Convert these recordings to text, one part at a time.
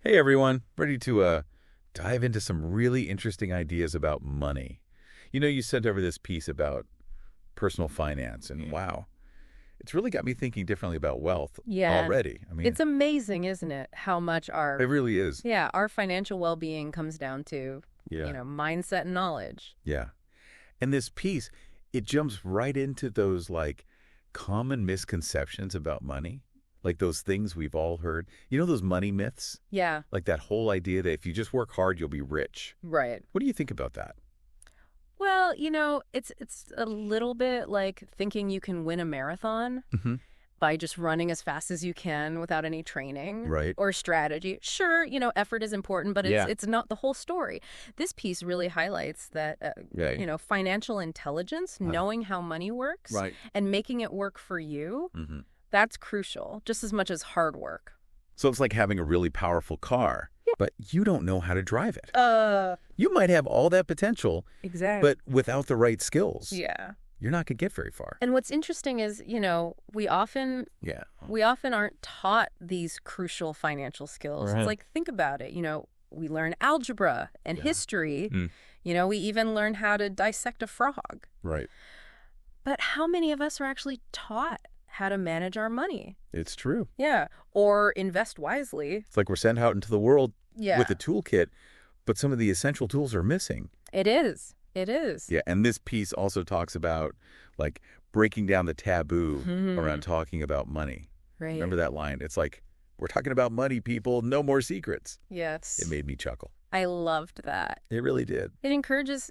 Hey everyone, ready to dive into some really interesting ideas about money. You sent over this piece about personal finance, and wow, it's really got me thinking differently about wealth Yeah, already. it's amazing, isn't it? How much It really is. our financial well-being comes down to, Yeah, mindset and knowledge. yeah. And this piece, it jumps right into those common misconceptions about money, like those things we've all heard. You know those money myths? Yeah, Like that whole idea that if you just work hard, you'll be rich. right. What do you think about that? Well, it's a little bit like thinking you can win a marathon Hmm. by just running as fast as you can without any training Right. or strategy. Sure, effort is important, but Yeah. it's not the whole story. This piece really highlights that Right. financial intelligence, knowing how money works Right. and making it work for you, Hmm. that's crucial just as much as hard work. So it's like having a really powerful car, but you don't know how to drive it. You might have all that potential, Exactly. but without the right skills, Yeah. you're not going to get very far. And what's interesting is, we often Yeah. aren't taught these crucial financial skills. Right. It's like, think about it. We learn algebra and Yeah. history. Mm. We even learn how to dissect a frog. Right. But how many of us are actually taught how to manage our money? It's true. Yeah. Or invest wisely. It's like we're sent out into the world Yeah. with a toolkit, but some of the essential tools are missing. It is. It is. Yeah. And this piece also talks about breaking down the taboo Mhm. around talking about money. Right. Remember that line? It's like, we're talking about money, people. No more secrets. Yes. It made me chuckle. I loved that. It really did. It encourages,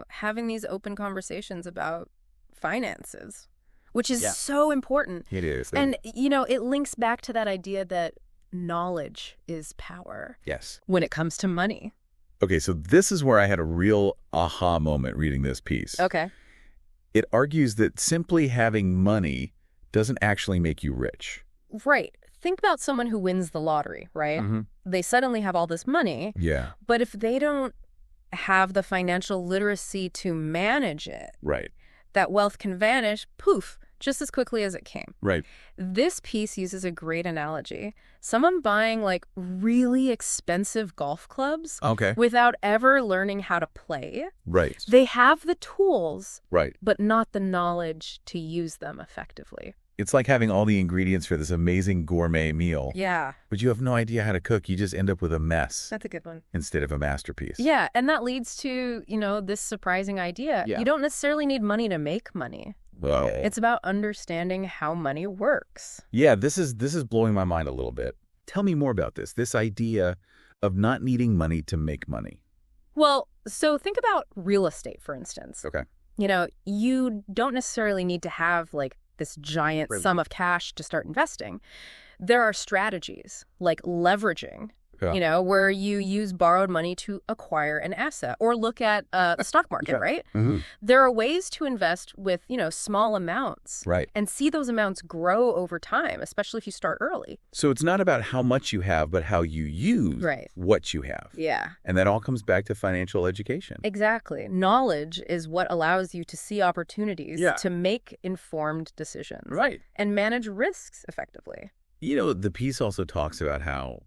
having these open conversations about finances, which is Yeah. so important. It is. And, it links back to that idea that knowledge is power Yes. when it comes to money. Okay, so this is where I had a real aha moment reading this piece. Okay. It argues that simply having money doesn't actually make you rich. Right. Think about someone who wins the lottery, right? Mm-hmm. They suddenly have all this money, Yeah, but if they don't have the financial literacy to manage it, right, that wealth can vanish, poof, just as quickly as it came. right. This piece uses a great analogy. Someone buying really expensive golf clubs Okay, without ever learning how to play. right, They have the tools, right. but not the knowledge to use them effectively. It's like having all the ingredients for this amazing gourmet meal, Yeah, but you have no idea how to cook. You just end up with a mess that's a good one. instead of a masterpiece. Yeah, and that leads to, this surprising idea. Yeah. You don't necessarily need money to make money. Well, It's about understanding how money works. yeah, this is blowing my mind a little bit. Tell me more about this idea of not needing money to make money. Well, so think about real estate, for instance. Okay. You don't necessarily need to have this giant Right. sum of cash to start investing. There are strategies like leveraging, Yeah. where you use borrowed money to acquire an asset or look at the stock market, Yeah. right? Mm-hmm. There are ways to invest with, small amounts Right. and see those amounts grow over time, especially if you start early. So it's not about how much you have, but how you use Right. what you have. Yeah. And that all comes back to financial education. Exactly. Knowledge is what allows you to see opportunities Yeah. to make informed decisions Right. and manage risks effectively. The piece also talks about how,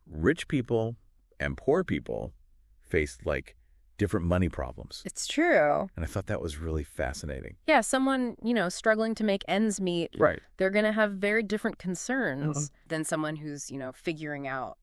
rich people and poor people face, different money problems. It's true. And I thought that was really fascinating. Yeah, someone, struggling to make ends meet, Right. they're going to have very different concerns than someone who's, figuring out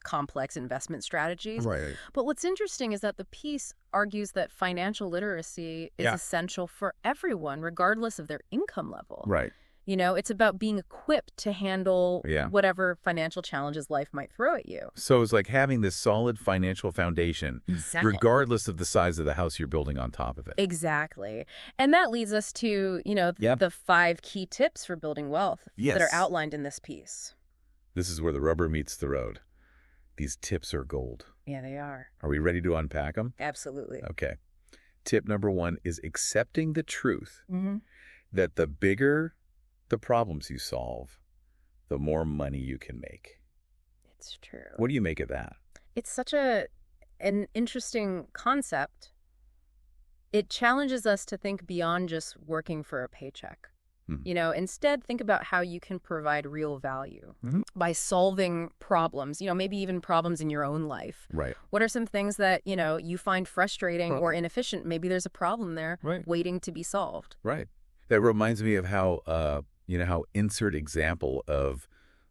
complex investment strategies. Right. But what's interesting is that the piece argues that financial literacy is Yeah. essential for everyone, regardless of their income level. Right. It's about being equipped to handle Yeah. whatever financial challenges life might throw at you. So it's like having this solid financial foundation, regardless of the size of the house you're building on top of it. Exactly. And that leads us to, Yep. the 5 key tips for building wealth Yes. that are outlined in this piece. This is where the rubber meets the road. These tips are gold. Yeah, they are. Are we ready to unpack them? Absolutely. Okay. Tip number 1 is accepting the truth Mm-hmm. that the bigger the problems you solve, the more money you can make. It's true. What do you make of that? It's such an interesting concept. It challenges us to think beyond just working for a paycheck. Mhm. Instead, think about how you can provide real value Mhm. by solving problems, maybe even problems in your own life. Right. What are some things that, you find frustrating Huh. or inefficient? Maybe there's a problem there Right. waiting to be solved. Right. That reminds me of how how insert example of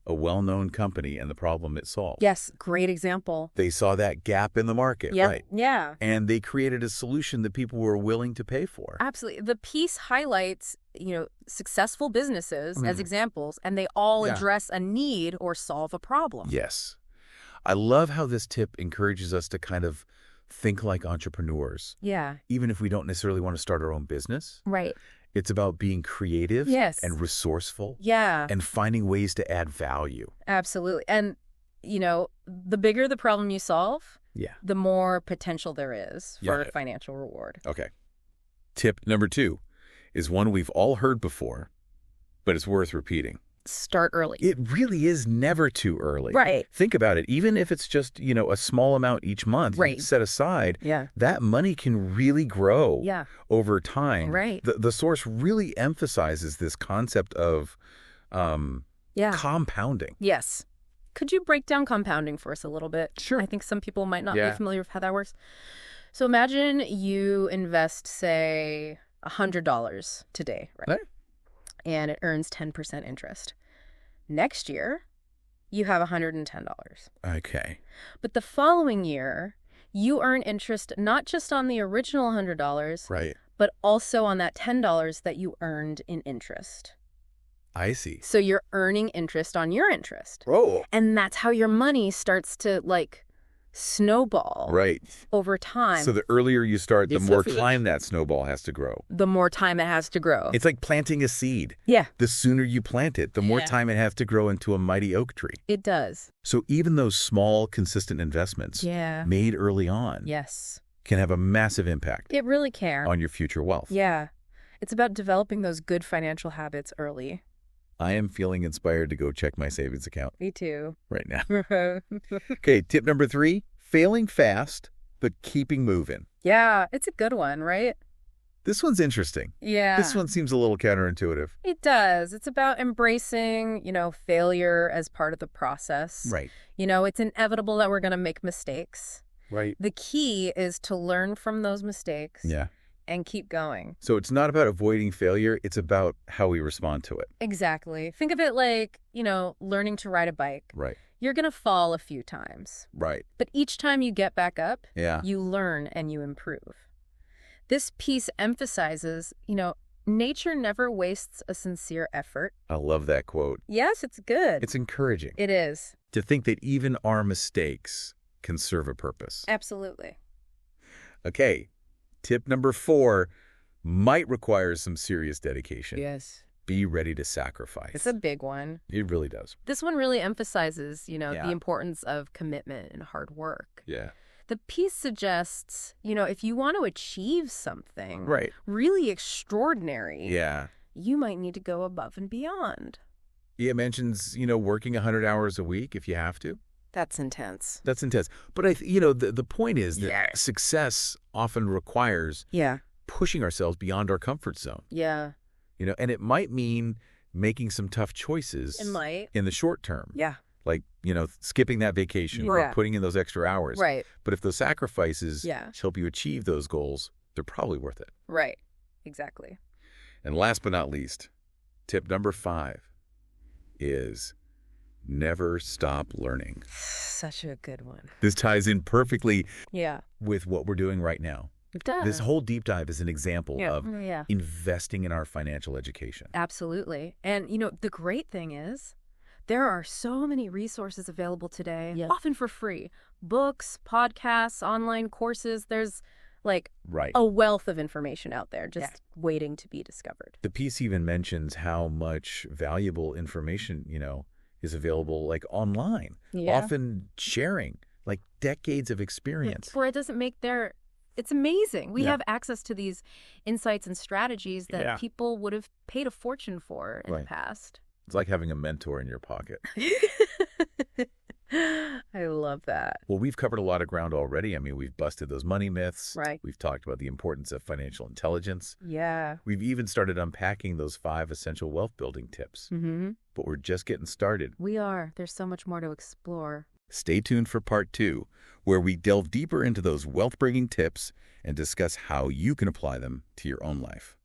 a well-known company and the problem it solved. Yes, great example. They saw that gap in the market, Yeah. right? Yeah. And they created a solution that people were willing to pay for. Absolutely. The piece highlights, successful businesses as Mhm. examples, and they all Yeah. address a need or solve a problem. Yes. I love how this tip encourages us to kind of think like entrepreneurs, Yeah. even if we don't necessarily want to start our own business. Right. It's about being creative Yes. and resourceful Yeah. and finding ways to add value. Absolutely. And, the bigger the problem you solve, Yeah. the more potential there is for Yeah. financial reward. Okay. Tip number 2 is one we've all heard before, but it's worth repeating. Start early. It really is never too early. Right. Think about it. Even if it's just, a small amount each month you Right. set aside, Yeah. that money can really grow Yeah. over time. Right. The source really emphasizes this concept of Yeah. compounding. Yes. Could you break down compounding for us a little bit? Sure. I think some people might not Yeah. be familiar with how that works. So imagine you invest, say, $100 today, right? Right. And it earns 10% interest. Next year, you have $110. Okay. But the following year, you earn interest not just on the original $100, Right. but also on that $10 that you earned in interest. I see. So you're earning interest on your interest. Oh. And that's how your money starts to, snowball Right. over time. So the earlier you start, the It's more so time that snowball has to grow. The more time it has to grow. It's like planting a seed. Yeah, The sooner you plant it, the more Yeah. time it has to grow into a mighty oak tree. it does. So even those small, consistent investments Yeah. made early on Yes. can have a massive impact It really can. on your future wealth. Yeah. It's about developing those good financial habits early. I am feeling inspired to go check my savings account Me too. right now. Okay, tip number 3, failing fast, but keeping moving. Yeah, it's a good one, right? This one's interesting. Yeah. This one seems a little counterintuitive. It does. It's about embracing, failure as part of the process. Right. It's inevitable that we're going to make mistakes. Right. The key is to learn from those mistakes Yeah. and keep going. So it's not about avoiding failure. It's about how we respond to it. Exactly. Think of it like, learning to ride a bike. Right. You're going to fall a few times, Right. but each time you get back up, Yeah. you learn and you improve. This piece emphasizes, nature never wastes a sincere effort. I love that quote. Yes, it's good. It's encouraging It is. to think that even our mistakes can serve a purpose. Absolutely. Okay. Tip number 4 might require some serious dedication. Yes. Be ready to sacrifice. It's a big one. It really does. This one really emphasizes, Yeah. the importance of commitment and hard work. Yeah. The piece suggests, if you want to achieve something Right. really extraordinary, Yeah. you might need to go above and beyond. It mentions, working 100 hours a week if you have to. That's intense. That's intense. But the point is that Yeah. success often requires Yeah. pushing ourselves beyond our comfort zone. Yeah. And it might mean making some tough choices It might. in the short term. Yeah. Like, skipping that vacation Yeah. or putting in those extra hours. Right. But if those sacrifices Yeah. help you achieve those goals, they're probably worth it. Right. Exactly. And last but not least, tip number 5 is never stop learning. Such a good one. This ties in perfectly Yeah. with what we're doing right now. It does. This whole deep dive is an example Yeah. of Yeah. investing in our financial education. Absolutely. And, the great thing is there are so many resources available today, Yeah. often for free. Books, podcasts, online courses. There's Right. a wealth of information out there just waiting to be discovered. The piece even mentions how much valuable information, is available online. Yeah. Often sharing decades of experience. Where it doesn't make it's amazing. We Yeah. have access to these insights and strategies that Yeah. people would have paid a fortune for in the Right. past. It's like having a mentor in your pocket. I love that. Well, we've covered a lot of ground already. I mean, we've busted those money myths. Right. We've talked about the importance of financial intelligence. Yeah. We've even started unpacking those 5 essential wealth building tips. Mm-hmm. But we're just getting started. We are. There's so much more to explore. Stay tuned for part 2, where we delve deeper into those wealth-bringing tips and discuss how you can apply them to your own life.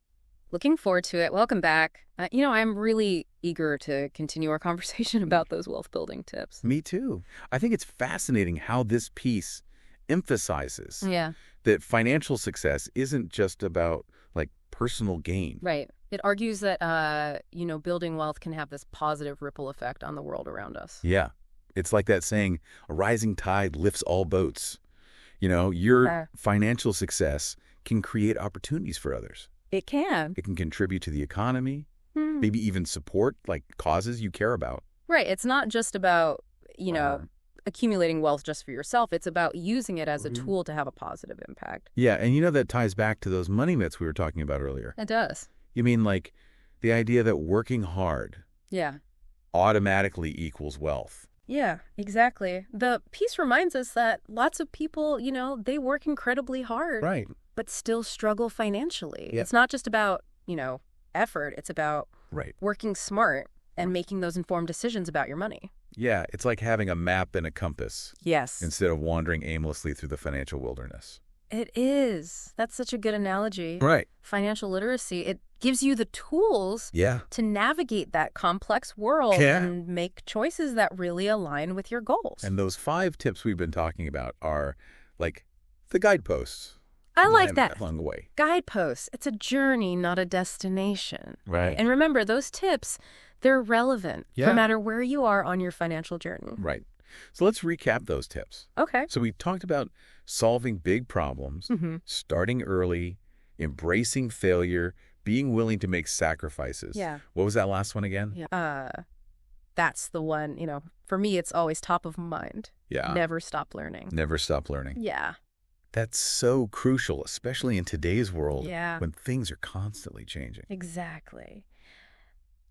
Looking forward to it. Welcome back. I'm really eager to continue our conversation about those wealth building tips. Me too. I think it's fascinating how this piece emphasizes Yeah, that financial success isn't just about like personal gain. right. It argues that, building wealth can have this positive ripple effect on the world around us. Yeah. It's like that saying, a rising tide lifts all boats. Your financial success can create opportunities for others. It can. It can contribute to the economy, Hmm. maybe even support like causes you care about. Right. It's not just about, accumulating wealth just for yourself. It's about using it as a tool to have a positive impact. Yeah, and that ties back to those money myths we were talking about earlier. It does. You mean like the idea that working hard Yeah. automatically equals wealth. Yeah, exactly. The piece reminds us that lots of people, they work incredibly hard, Right. but still struggle financially. Yep. It's not just about, effort. It's about Right. working smart and making those informed decisions about your money. Yeah, it's like having a map and a compass Yes. instead of wandering aimlessly through the financial wilderness. It is. That's such a good analogy. Right. Financial literacy, it gives you the tools Yeah. to navigate that complex world Yeah. and make choices that really align with your goals. And those 5 tips we've been talking about are like the guideposts. I like that. Along the way. Guideposts. It's a journey, not a destination. Right. And remember, those tips, they're relevant Yeah. no matter where you are on your financial journey. Right. So let's recap those tips. Okay. So we talked about solving big problems, Mm-hmm. starting early, embracing failure, being willing to make sacrifices. Yeah. What was that last one again? Yeah. That's the one, for me, it's always top of mind. Yeah. Never stop learning. Never stop learning. Yeah. That's so crucial, especially in today's world Yeah. when things are constantly changing. Exactly.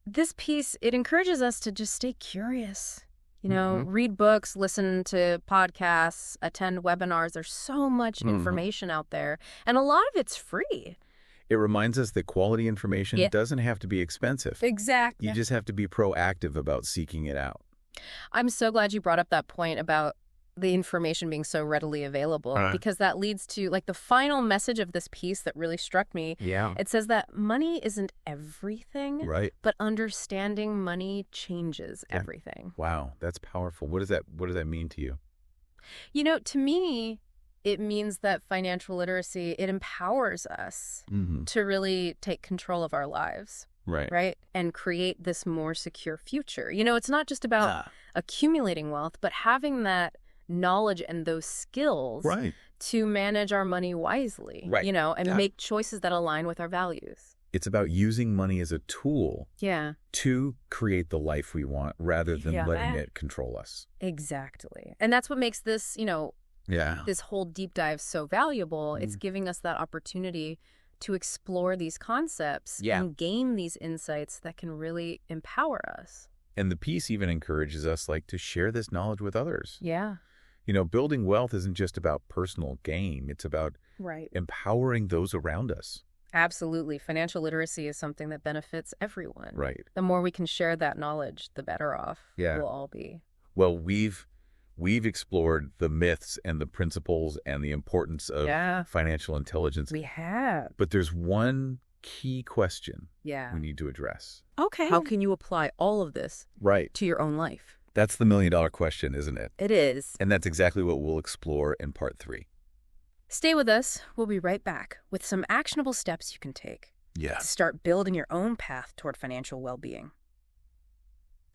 This piece, it encourages us to just stay curious. Mhm. Read books, listen to podcasts, attend webinars. There's so much Mhm. information out there, and a lot of it's free. It reminds us that quality information Yeah. doesn't have to be expensive. Exactly. You just have to be proactive about seeking it out. I'm so glad you brought up that point about the information being so readily available, because that leads to the final message of this piece that really struck me. Yeah. It says that money isn't everything, Right. but understanding money changes Yeah. everything. Wow, that's powerful. What does that mean to you? To me, it means that financial literacy, it empowers us Mm-hmm. to really take control of our lives, Right. right? And create this more secure future. It's not just about accumulating wealth, but having that knowledge and those skills Right. to manage our money wisely, Right. and Yeah. make choices that align with our values. It's about using money as a tool Yeah, to create the life we want rather than Yeah. letting it control us. exactly. And that's what makes this, Yeah. this whole deep dive so valuable. It's giving us that opportunity to explore these concepts Yeah. and gain these insights that can really empower us. And the piece even encourages us to share this knowledge with others. Yeah. Building wealth isn't just about personal gain. It's about Right. empowering those around us. Absolutely. Financial literacy is something that benefits everyone. Right. The more we can share that knowledge, the better off Yeah. we'll all be. Well, we've explored the myths and the principles and the importance of Yeah. financial intelligence. We have. But there's one key question Yeah. we need to address. Okay. How can you apply all of this Right. to your own life? That's the $1,000,000 question, isn't it? It is. And that's exactly what we'll explore in part 3. Stay with us. We'll be right back with some actionable steps you can take Yeah. to start building your own path toward financial well-being.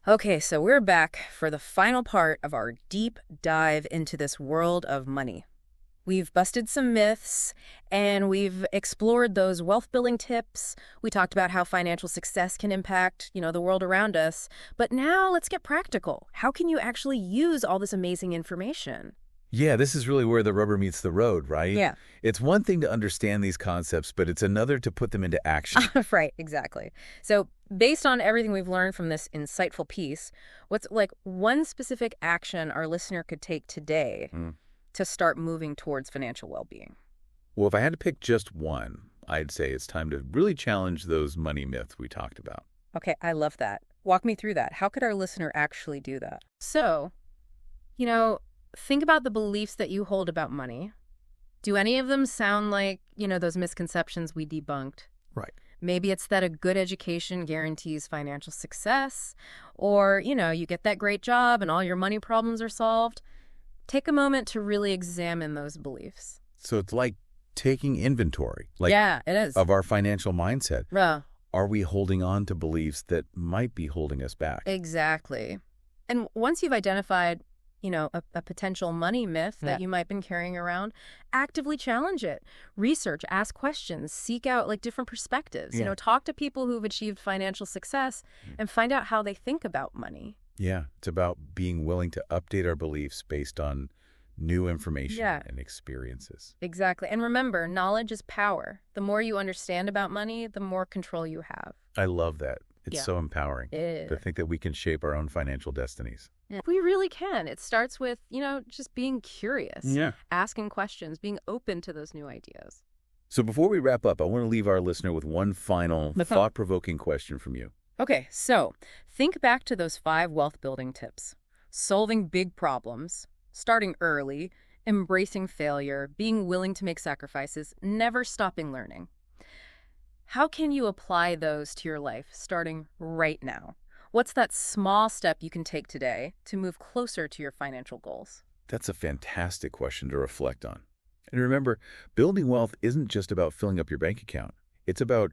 Okay, so we're back for the final part of our deep dive into this world of money. We've busted some myths, and we've explored those wealth-building tips. We talked about how financial success can impact, the world around us. But now let's get practical. How can you actually use all this amazing information? Yeah, this is really where the rubber meets the road, right? Yeah. It's one thing to understand these concepts, but it's another to put them into action. Right, exactly. So, based on everything we've learned from this insightful piece, what's like one specific action our listener could take today Mm. to start moving towards financial well-being? Well, if I had to pick just one, I'd say it's time to really challenge those money myths we talked about. Okay, I love that. Walk me through that. How could our listener actually do that? So, you know, think about the beliefs that you hold about money. Do any of them sound like, those misconceptions we debunked? Right. Maybe it's that a good education guarantees financial success, or, you get that great job and all your money problems are solved. Take a moment to really examine those beliefs. So it's like taking inventory, like Yeah, it is. of our financial mindset. Yeah, Are we holding on to beliefs that might be holding us back? exactly. And once you've identified, a potential money myth that you might have been carrying around, actively challenge it. Research, ask questions, seek out different perspectives. Yeah. Talk to people who've achieved financial success and find out how they think about money. Yeah, it's about being willing to update our beliefs based on new information Yeah. and experiences. Exactly. And remember, knowledge is power. The more you understand about money, the more control you have. I love that. It's Yeah. so empowering It to is. think that we can shape our own financial destinies. Yeah. We really can. It starts with, just being curious, Yeah. asking questions, being open to those new ideas. So before we wrap up, I want to leave our listener with one final What's that? thought-provoking question from you. Okay, so think back to those 5 wealth building tips. Solving big problems, starting early, embracing failure, being willing to make sacrifices, never stopping learning. How can you apply those to your life starting right now? What's that small step you can take today to move closer to your financial goals? That's a fantastic question to reflect on. And remember, building wealth isn't just about filling up your bank account. It's about,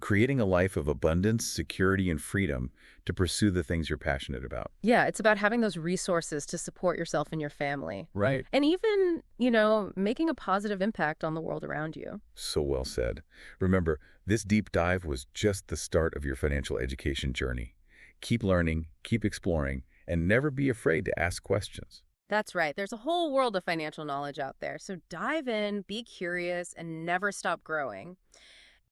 creating a life of abundance, security, and freedom to pursue the things you're passionate about. Yeah, it's about having those resources to support yourself and your family. Right. And even, making a positive impact on the world around you. So well said. Remember, this deep dive was just the start of your financial education journey. Keep learning, keep exploring, and never be afraid to ask questions. That's right. There's a whole world of financial knowledge out there. So dive in, be curious, and never stop growing.